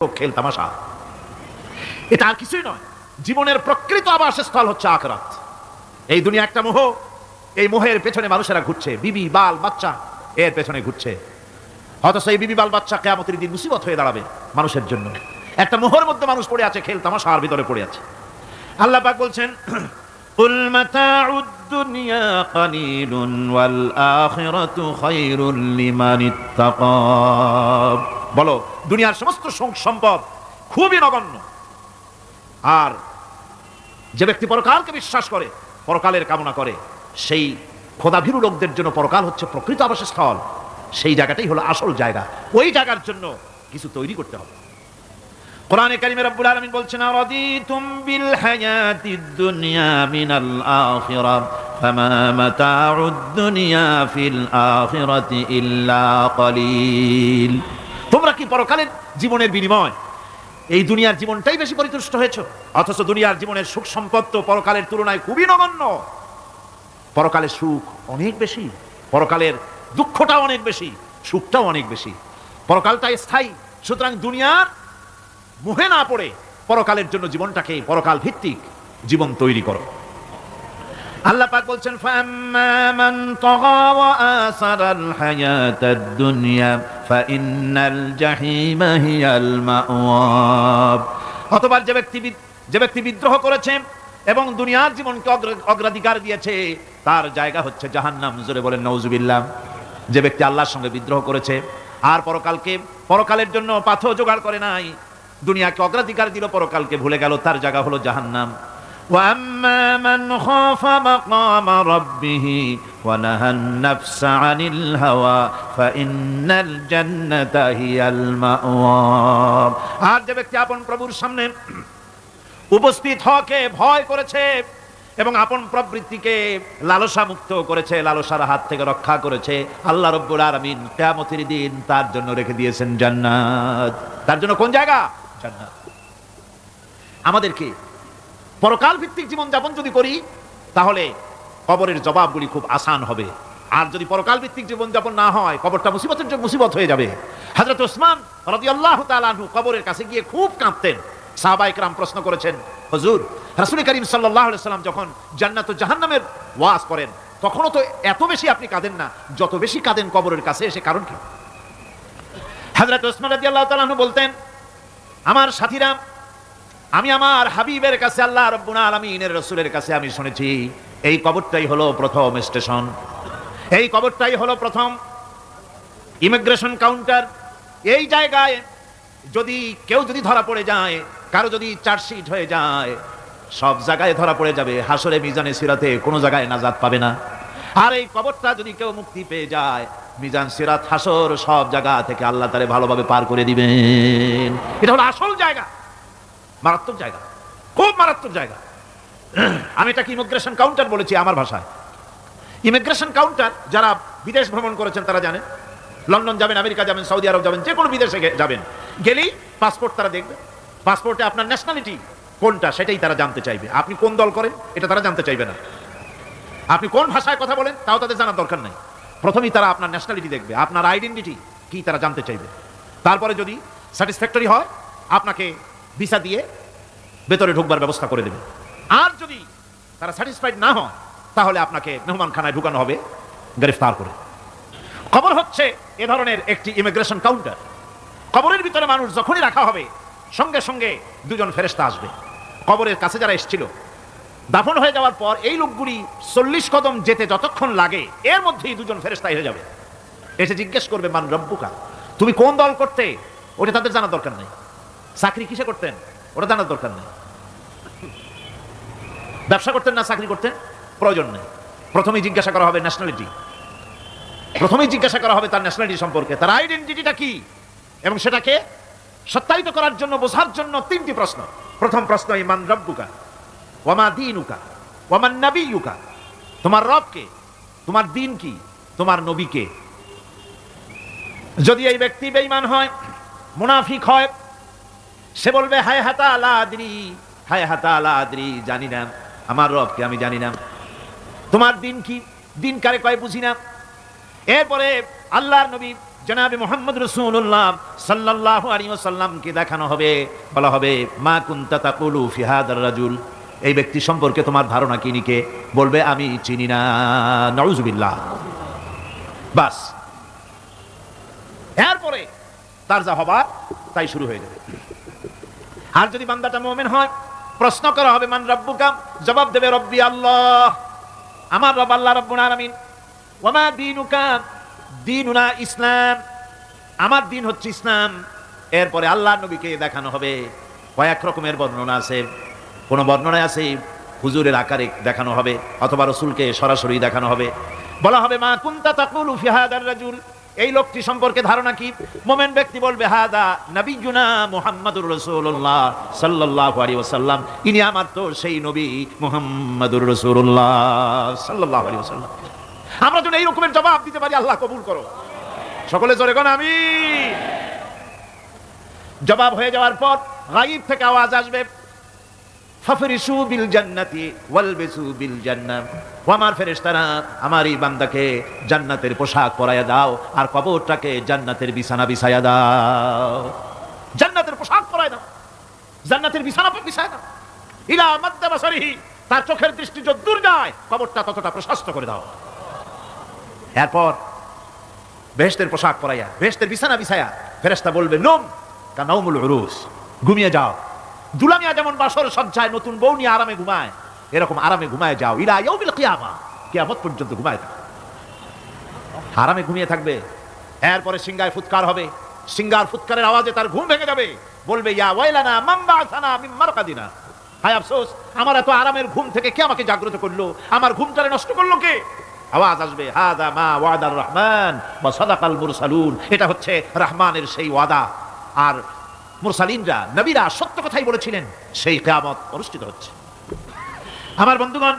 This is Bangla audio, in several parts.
খেল তামাশা, এটা আর কিছুই নয়। জীবনের প্রকৃত আবাসস্থল হচ্ছে আখিরাত। এই দুনিয়া একটা মোহ, এই মোহের পেছনে মানুষেরা ঘুরছে, বিবি বাল বাচ্চা এর পেছনে ঘুরছে। অথচ এই বিবি বাল বাচ্চা কিয়ামতের দিন মুসিবত হয়ে দাঁড়াবে মানুষের জন্য। একটা মোহর মধ্যে মানুষ পড়ে আছে, খেল তামাশার ভিতরে পড়ে আছে। আল্লাহ পাক বলছেন, কুল মাতাউদ দুনিয়া কালিলুন ওয়াল আখিরাতু খায়রুল লিমান ইত্তাকা। বলো, দুনিয়ার সমস্ত সম্পদ খুবই নগণ্য, আর যে ব্যক্তি পরকালকে বিশ্বাস করে, পরকালের কামনা করে, সেই খোদাভীরু লোকদের জন্য পরকাল হচ্ছে প্রকৃত আবাসস্থল। সেই জায়গাটাই হলো আসল জায়গা। ওই জায়গার জন্য কিছু তৈরি করতে হবে। কোরআনে কারিমে রব্বুল আলামিন বলছেন, আরাদিতুম বিল হায়াতিদ দুনিয়া মিনাল আখিরাহ ফামা মাতাউদ দুনিয়া ফিল আখিরাতি ইল্লা কলিল। তোমরা কি পরকালের জীবনের বিনিময় এই দুনিয়ার জীবনটাই বেশি পরিতুষ্ট হয়েছে? অথচ দুনিয়ার জীবনের সুখ সম্পদ তো পরকালের তুলনায় খুবই নগণ্য। পরকালের সুখ অনেক বেশি, পরকালের দুঃখটা অনেক বেশি, সুখটাও অনেক বেশি। পরকালটা স্থায়ী, সুতরাং দুনিয়ার মোহে না পড়ে পরকালের জন্য জীবনটাকে পরকাল ভিত্তিক জীবন তৈরি করো। আল্লাহ পাক বলছেন, ফাম্মা মান তাগা ওয়া আসারাল হায়াতাদ দুনিয়া ফাইন্নাল জাহিমা হিয়াল মাওয়াব। অথবা যে ব্যক্তি বিদ্রোহ করেছে এবং দুনিয়ার জীবনকে অগ্রাধিকার দিয়েছে, তার জায়গা হচ্ছে জাহান্নাম। জোরে বলেন নাউজুবিল্লাহ। যে ব্যক্তি আল্লাহর সঙ্গে বিদ্রোহ করেছে আর পরকালের জন্য পাথর জোগাড় করে নাই, দুনিয়াকে অগ্রাধিকার দিল, পরকালকে ভুলে গেল, তার জায়গা হলো জাহান্নাম। وَأَمَّا مَنْ خَافَ مَقَامَ رَبِّهِ وَنَهَى النَّفْسَ عَنِ الْهَوَى فَإِنَّ الْجَنَّةَ هِيَ الْمَأْوَى। আর যে ব্যক্তি আপন প্রভুর সামনে উপস্থিত হওয়াকে ভয় করেছে এবং আপন প্রবৃত্তিকে লালসা মুক্ত করেছে, লালসার হাত থেকে রক্ষা করেছে, আল্লাহ রাব্বুল আলামিন কিয়ামতের দিন তার জন্য রেখে দিয়েছেন জান্নাত। তার জন্য কোন জায়গা? জান্নাত। আমাদেরকে পরকাল ভিত্তিক জীবন যাপন যদি করি, তাহলে কবরের জবাবগুলি খুব আসান হবে। আর যদি পরকাল ভিত্তিক জীবন যাপন না হয়, কবরটা মুসিবত হয়ে যাবে। হযরত ওসমান রাদিয়াল্লাহু তাআলা আনহু কবরের কাছে গিয়ে খুব কাঁদতেন। সাহাবায়ে কেরাম প্রশ্ন করেছেন, হুজুর, রাসূল করিম সাল্লাল্লাহু আলাইহি ওয়াসাল্লাম যখন জান্নাত ও জাহান্নামের ওয়াজ করেন, তখনও তো এত বেশি আপনি কাঁদেন না, যত বেশি কাঁদেন কবরের কাছে এসে, কারণ কি? হযরত ওসমান রাদিয়াল্লাহু তাআলা আনহু বলতেন, আমার সাথীরা, আমি আমার হাবিবের কাছে, আল্লাহ রাব্বুল আলামিনের রাসূলের কাছে আমি শুনেছি, এই কবরটাই হলো প্রথম স্টেশন, এই কবরটাই হলো প্রথম ইমিগ্রেশন কাউন্টার। এই জায়গায় কেউ যদি ধরা পড়ে যায়, কারো যদি চার্জশিট হয়ে যায়, সব জায়গায় ধরা পড়ে যাবে। হাসরে মিজানে সিরাতে কোনো জায়গায় নাজাত পাবে না। আর এই কবরটা যদি কেউ মুক্তি পেয়ে যায়, মিজান সিরাত হাসর সব জায়গা থেকে আল্লাহ তারে ভালোভাবে পার করে দিবেন। এটা হলো আসল জায়গা, মারাত্মক জায়গা, খুব মারাত্মক জায়গা। আমি এটাকে ইমিগ্রেশন কাউন্টার বলেছি আমার ভাষায়। ইমিগ্রেশন কাউন্টার যারা বিদেশ ভ্রমণ করেছেন তারা জানেন। লন্ডন যাবেন, আমেরিকা যাবেন, সৌদি আরব যাবেন, যে কোনো বিদেশে যাবেন, গেলেই পাসপোর্ট তারা দেখবে। পাসপোর্টে আপনার ন্যাশনালিটি কোনটা সেটাই তারা জানতে চাইবে। আপনি কোন দল করেন এটা তারা জানতে চাইবে না। আপনি কোন ভাষায় কথা বলেন তাও তাদের জানার দরকার নাই। প্রথমেই তারা আপনার ন্যাশনালিটি দেখবে, আপনার আইডেন্টিটি কি তারা জানতে চাইবে। তারপরে যদি স্যাটিসফ্যাক্টরি হয়, আপনাকে ভিসা দিয়ে ভেতরে ঢুকবার ব্যবস্থা করে দেবে। আর যদি তারা স্যাটিসফাইড না হয়, তাহলে আপনাকে মেহমানখানায় ঢুকানো হবে গ্রেফতার করে। কবর হচ্ছে এ ধরনের একটি ইমিগ্রেশন কাউন্টার। কবরের ভিতরে মানুষ যখনই রাখা হবে, সঙ্গে সঙ্গে দুজন ফেরেশতা আসবে। কবরের কাছে যারা এসেছিল, দাফন হয়ে যাওয়ার পর এই লোকগুলি 40 কদম যেতে যতক্ষণ লাগে, এর মধ্যেই দুজন ফেরেশতা এসে যাবে। এসে জিজ্ঞেস করবে, মান রব্বুকা, তুমি কোন দল করতে? ওটা তাদের জানার দরকার নেই। চাকরি কিসে করতেন ওটা জানার দরকার নেই। ব্যবসা করতেন না চাকরি করতেন, প্রয়োজন নেই। প্রথমেই জিজ্ঞাসা করা হবে ন্যাশনালিটি, প্রথমেই জিজ্ঞাসা করা হবে তার ন্যাশনালিটি সম্পর্কে, তার আইডেন্টিটিটা কি, এবং সেটাকে সত্যায়িত করার জন্য, বোঝার জন্য 3টি প্রশ্ন। প্রথম প্রশ্ন, মান রব্বুকা ওয়া মা দীনুকা ওয়া মান নাবিয়ুকা, তোমার রব কে, তোমার দ্বীন কি, তোমার নবী কে। যদি এই ব্যক্তি বেঈমান হয়, মুনাফিক হয়, সে বলবে, হায় হাতা লা আদরি, হায় হাতা লা আদরি, জানি না আমার রবকে, আমি জানি না। তোমার দ্বীন কি, দ্বীন কারে কয় বুঝি না। এরপরে আল্লাহর নবী জনাবে মুহাম্মদ রাসূলুল্লাহ সাল্লাল্লাহু আলাইহি ওয়াসাল্লামকে দেখানো হবে, বলা হবে মা কুনতা তাকুলু ফি হাদার রাজুল, এই ব্যক্তি সম্পর্কে তোমার ধারণা কি? নিকে বলবে আমি চিনি না। নাউযুবিল্লাহ। বাস, এরপরে তার যা হবার তাই শুরু হয়ে যাবে। আর যদি বান্দাটা মুমিন হয়, প্রশ্ন করা হবে মান রাব্বুকা, জবাব দেবে রব্বি আল্লাহ, আমার রব আল্লাহ রাব্বুল আলামিন। ওয়া মা দীনুকা, দীনুনা ইসলাম, আমার দিন হচ্ছে ইসলাম। এরপরে আল্লাহর নবীকে দেখানো হবে। কয়েক রকমের বর্ণনা আছে, কোন বর্ণনায় আছে হুজুরের আকারে দেখানো হবে, অথবা রাসূলকে সরাসরি দেখানো হবে। বলা হবে মা কুনতা তাকুলু ফি হাদার রাজুল, এই লোকটি সম্পর্কে ধারণা কি? মুমিন ব্যক্তি বলবে হাদা নবিয়ুনা মুহাম্মাদুর রাসূলুল্লাহ সাল্লাল্লাহু আলাইহি ওয়াসাল্লাম, ইনি আমার তো সেই নবী মুহাম্মাদুর রাসূলুল্লাহ সাল্লাল্লাহু আলাইহি ওয়াসাল্লাম। আমরা যেন এই রকমের জবাব দিতে পারি, আল্লাহ কবুল করো। সকলে জোরে কোন আমিন। জবাব হয়ে যাওয়ার পর গায়ব থেকে আওয়াজ আসবে ফাফরিশু বিল জান্নাতি ওয়ালবিসু বিল জান্নাহ, ও আমার ফেরেশতারা আমার এই বান্দাকে জান্নাতের পোশাক পরায়া দাও আর কবরটাকে জান্নাতের বিছানা বিছায়া দাও। জান্নাতের পোশাক পরায়া দাও, জান্নাতের বিছানা বিছায়া দাও। ইলা মাদ্দা বাসারিহি, তার চোখের দৃষ্টি যত দূর যায় কবরটা ততটা প্রশস্ত করে দাও। এরপর বেহেশতের পোশাক পরাইয়া বেহেশতের বিছানা বিছায়া ফেরেশতা বলবে নম কানাউমুল উরুস, ঘুমিয়ে যাও। দুলামিয়া যেমন বাসর সজ্জায় নতুন বউ নিয়ে আরামে ঘুমায়, এরকম আরামে ঘুমায় যাও। ইলা ইয়াউমিল কিয়ামা, কিয়ামত পর্যন্ত ঘুমায় থাকবে, আরামে ঘুমিয়ে থাকবে। এরপরে সিংহায় ফুৎকার হবে, সিংহার ফুৎকারের আওয়াজে তার ঘুম ভেঙে যাবে। বলবে ইয়া ওয়াইলানা মান বা'সানা মিন মারকাদিনা, হায় আফসোস, আমার এত আরামের ঘুম থেকে কে আমাকে জাগ্রত করলো, আমার ঘুমটারে নষ্ট করলো কে? আওয়াজ আসবে হাদা মা ওয়াদার রহমান ওয়া সাদাকাল মুরসালুন, এটা হচ্ছে রহমানের সেই ওয়াদা, আর মুরসালিনরা নবীরা সত্য কথাই বলেছিলেন, সেই কিয়ামত অনুষ্ঠিত হচ্ছে। আমার বন্ধুগণ,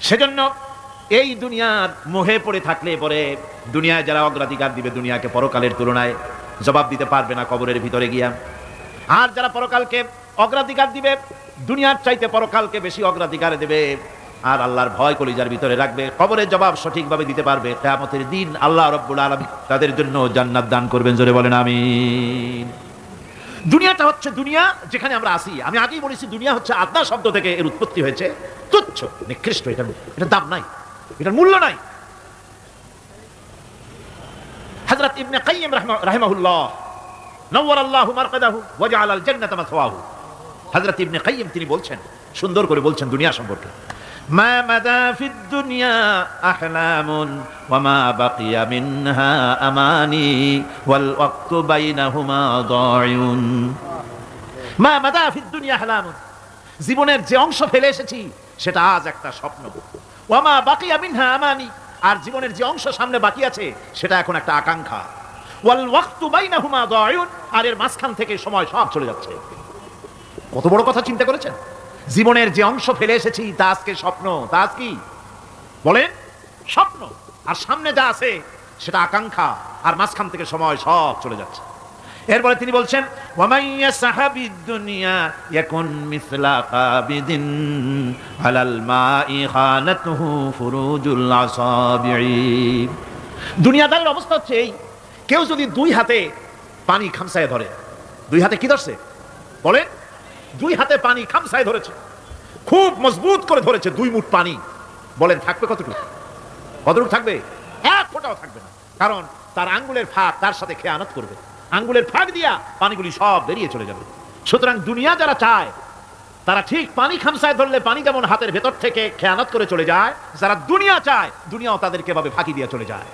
সেজন্য এই দুনিয়ার মোহে পড়ে থাকলে পরে দুনিয়ায় যারা অগ্রাধিকার দিবে দুনিয়াকে পরকালের তুলনায়, জবাব দিতে পারবে না কবরের ভিতরে গিয়া। আর যারা পরকালকে অগ্রাধিকার দিবে, দুনিয়ার চাইতে পরকালকে বেশি অগ্রাধিকার দেবে আর আল্লাহর ভয় কলিজার ভিতরে রাখবে, কবরের জবাব সঠিকভাবে দিতে পারবে, কিয়ামতের দিন আল্লাহ রাব্বুল আলামিন তাদের জন্য জান্নাত দান করবেন। জোরে বলেন আমিন। দুনিয়াটা হচ্ছে দুনিয়া যেখানে আমরা আসি। আমি আগেই বলেছি দুনিয়া হচ্ছে আদনা শব্দ থেকে এর উৎপত্তি হয়েছে, তুচ্ছ নিকৃষ্ট, এটার দাম নাই, এটার মূল্য নাই। হযরত ইবনে কাইয়িম রাহিমাহুল্লাহ নওয়ারাল্লাহু মারকাদাহু ওয়া জাআলাল জান্নাতা মাসওয়াহু, হযরত ইবনে কাইয়িম তিনি বলছেন, সুন্দর করে বলছেন দুনিয়া সম্পর্কে, মা মাদা ফিদ দুনিয়া আহলামুন ওয়া মা বাকিয়া মিনহা আমানি ওয়াল ওয়াক্তু বাইনাহুমা দায়ুন। মা মাদা ফিদ দুনিয়া আহলামুন, জীবনের যে অংশ ফেলে এসেছি সেটা আজ একটা স্বপ্ন। ওয়া মা বাকিয়া মিনহা আমানি, আর জীবনের যে অংশ সামনে বাকি আছে সেটা এখন একটা আকাঙ্ক্ষা। ওয়াল ওয়াক্তু বাইনাহুমা দায়ুন, আর এর মাঝখান থেকে সময় সব চলে যাচ্ছে। কত বড় কথা চিন্তা করেছেন? জীবনের যে অংশ ফেলে এসেছি তা আজকে স্বপ্ন, তা আজ কি বলেন? স্বপ্ন। আর সামনে যা আছে সেটা আকাঙ্ক্ষা, আর মাঝখান থেকে সময় সব চলে যাচ্ছে। এরপরে তিনি বলছেন ওয়ামাইয়া সাহাবিদ দুনিয়া ইয়াকুন মিসলা কাবিদিন আলাল মাই খানাতুহু ফুরুজুল আসাবিঈ। দুনিয়াদারের অবস্থা হচ্ছে এই, কেউ যদি দুই হাতে পানি খামসায় ধরে, দুই হাতে কি ধরছে বলেন? দুই হাতে পানি খামসায় ধরেছে, খুব মজবুত করে ধরেছে, 2 মুঠ পানি। বলেন থাকবে কতটুকু? কতটুকু থাকবে? এক ফোঁটাও থাকবে না, কারণ তার আঙ্গুলের ফাঁক তার সাথে খেয়ানত করবে, আঙ্গুলের ফাঁক দিয়া পানিগুলি সব বেরিয়ে চলে যাবে। সুতরাং দুনিয়া যারা চায় তারা ঠিক পানি খামসায় ধরলে পানি যেমন হাতের ভেতর থেকে খেয়ানত করে চলে যায়, যারা দুনিয়া চায় দুনিয়াও তাদেরকে ভাবে ফাঁকি দিয়ে চলে যায়।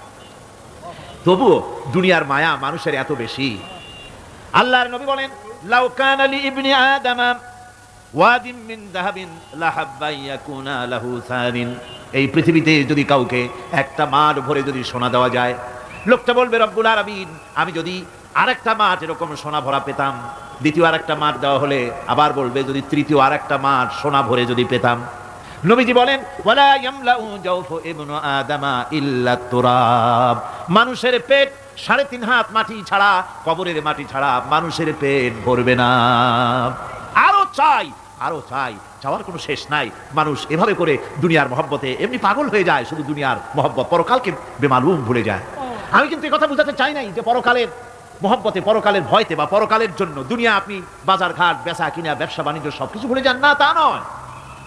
তবুও দুনিয়ার মায়া মানুষের এত বেশি। আল্লাহর নবী বলেন লাউ কানা লি ইবনি আদামা ওয়াদিন মিন যাহাবিন লাহাব্বা ইয়াকুনা লাহু সানিন, এই পৃথিবীতে যদি কাউকে একটা মাঠ ভরে যদি সোনা দেওয়া যায়, লোকটা বলবে রব্বুল আলামিন আমি যদি আরেকটা মাঠ এরকম সোনা ভরা পেতাম, দ্বিতীয় আরেকটা মাঠ দেওয়া হলে আবার বলবে যদি তৃতীয় আরেকটা মাঠ সোনা ভরে যদি পেতাম। নবীজি বলেন ওয়ালা ইয়ামলাউ জাওফু ইবনু আদামা ইল্লা তুরাব, মানুষের পেট 3.5 হাত মাটি ছাড়া, কবরের মাটি ছাড়া মানুষের পেট ভরবে না। আরো চাই, আরো চাই, চাওয়ার কোনো শেষ নাই। মানুষ এভাবে করে দুনিয়ার মহব্বতে এমনি পাগল হয়ে যায়, শুধু দুনিয়ার মহব্বত, পরকালকে বেমালুম ভুলে যায়। আমি কিন্তু এই কথা বুঝাতে চাই নাই যে পরকালের মহব্বতে, পরকালের ভয়তে বা পরকালের জন্য দুনিয়া আপনি বাজার ঘাট বেচা কিনা ব্যবসা বাণিজ্য সবকিছু ভুলে যান, না তা নয়।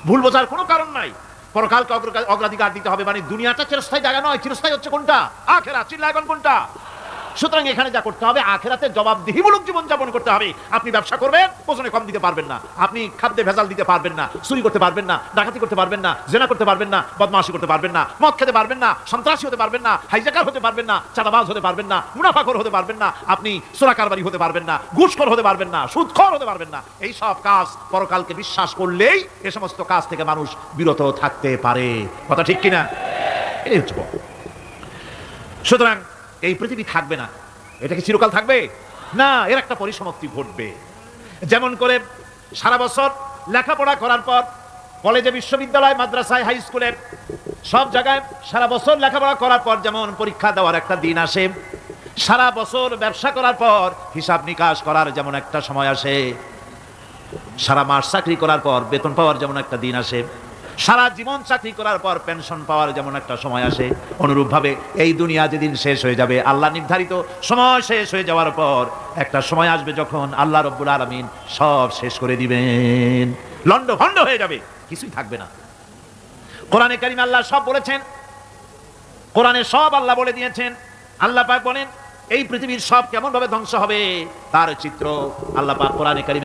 ভুল বোঝার কোনো কারণ নাই। পরকালকে অগ্রাধিকার দিতে হবে, মানে দুনিয়াটা চিরস্থায়ী জায়গা নয়। চিরস্থায়ী হচ্ছে কোনটা? আখিরাত। চিল্লা এখন কোনটা? সুতরাং এখানে যা করতে হবে, আখিরাতে জবাবদিহিমূলক জীবন যাপন করতে হবে। আপনি ব্যবসা করবেন, ওজনে কম দিতে পারবেন না। আপনি খাদ্যে ভেজাল দিতে পারবেন না, চুরি করতে পারবেন না, ডাকাতি করতে পারবেন না, জেনা করতে পারবেন না, বদমাশি করতে পারবেন না, মদ খেতে পারবেন না, সন্ত্রাসী হতে পারবেন না, হাইজাকার হতে পারবেন না, চাঁদাবাজ হতে পারবেন না, মুনাফাখোর হতে পারবেন না, আপনি চোরা কারবারি হতে পারবেন না, ঘুষখোর হতে পারবেন না, সুদখোর হতে পারবেন না। এই সব কাজ পরকালকে বিশ্বাস করলেই এ সমস্ত কাজ থেকে মানুষ বিরত থাকতে পারে। কথা ঠিক কিনা? এই হচ্ছে। সুতরাং এই পৃথিবী থাকবে না, এটা কি চিরকাল থাকবে? না, এর একটা পরিসমাপ্তি ঘটবে। যেমন করে সারা বছর লেখাপড়া করার পর কলেজে, বিশ্ববিদ্যালয়, মাদ্রাসায়, হাই স্কুলে, সব জায়গায় সারা বছর লেখাপড়া করার পর যেমন পরীক্ষা দেওয়ার একটা দিন আসে, সারা বছর ব্যবসা করার পর হিসাব নিকাশ করার যেমন একটা সময় আসে, সারা মাস চাকরি করার পর বেতন পাওয়ার যেমন একটা দিন আসে, সারা জীবন চাকরি করার পর পেনশন পাওয়ার যেমন একটা সময় আসে, অনুরূপভাবে এই দুনিয়া যেদিন শেষ হয়ে যাবে, আল্লাহ নির্ধারিত সময় শেষ হয়ে যাওয়ার পর একটা সময় আসবে যখন আল্লাহ রব্বুল আলামিন সব শেষ করে দিবেন, লন্ডভন্ড হয়ে যাবে, কিছুই থাকবে না। কোরআনে কারিমে আল্লাহ সব বলেছেন, কোরআনে সব আল্লাহ বলে দিয়েছেন। আল্লাহ পাক বলেন এই পৃথিবীর সব কেমন ভাবে ধ্বংস হবে তার চিত্র আল্লাহ পাক কোরআনে কারিমে